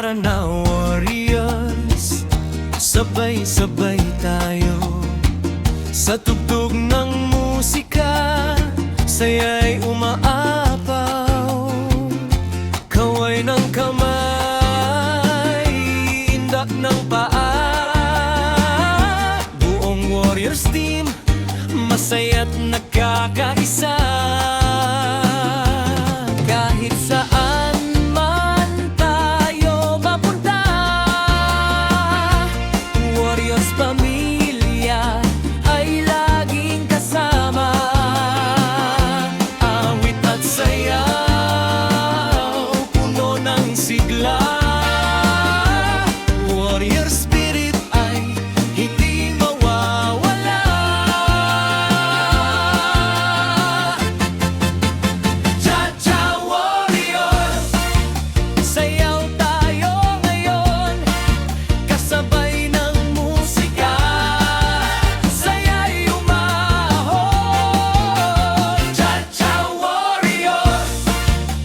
tara na warriors, sabay-sabay tayo sa tugtog ng musika, saya'y umaapaw. Kaway ng kamay, indak ng paa, buong warriors team, masaya't nagkakaisa. Kahit saan man tayo mapunta, warriors pamilya ay laging kasama. Awit at sayaw, puno ng sigla, warrior spirit ay hindi mawawala. Cha-cha warriors, sayaw tayo ngayon, kasabay ng musika, saya'y umahon. Cha-cha warriors,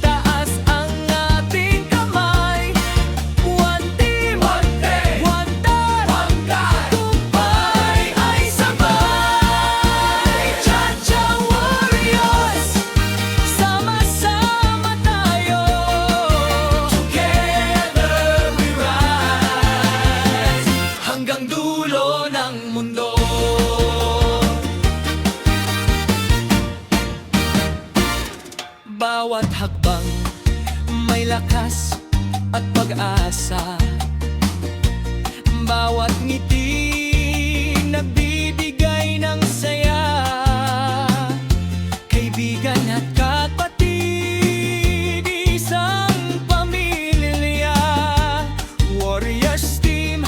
taas ang ating kamay, one team, one God, tagumpay ay sabay. Cha-cha warriors, sama-sama tayo, together we rise, hanggang dulo ng mundo. Bawat hakbang may lakas at pag-asa, bawat ngiti nagbibigay ng saya. Kaibigan at kapatid, isang pamilya, warriors team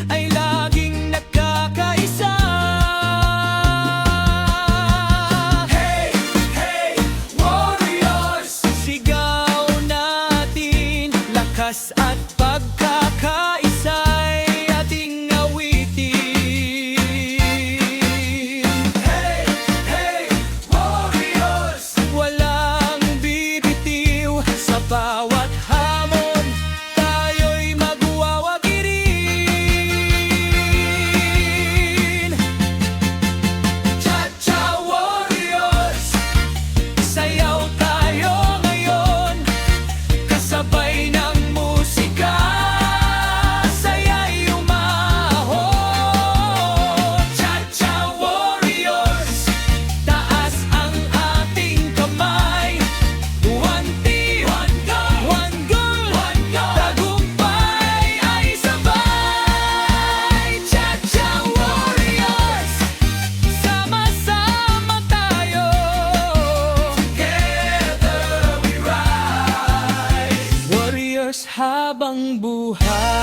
ay laging nagkakaisa. Hey, hey, warriors, sigaw natin, lakas at pagkakaisa'y ating awitin. Hey, hey, warriors, walang bibitiw, sa bawat hamon tayo'y magwawagirin. Cha-cha warriors, sayaw tayo ngayon, kasabay ng musika, saya'y umahon. Cha-cha warriors, taas ang ating kamay, one team, one goal, tagumpay ay sabay. Cha-cha warriors, sama-sama tayo, together we rise, warriors habang buhay.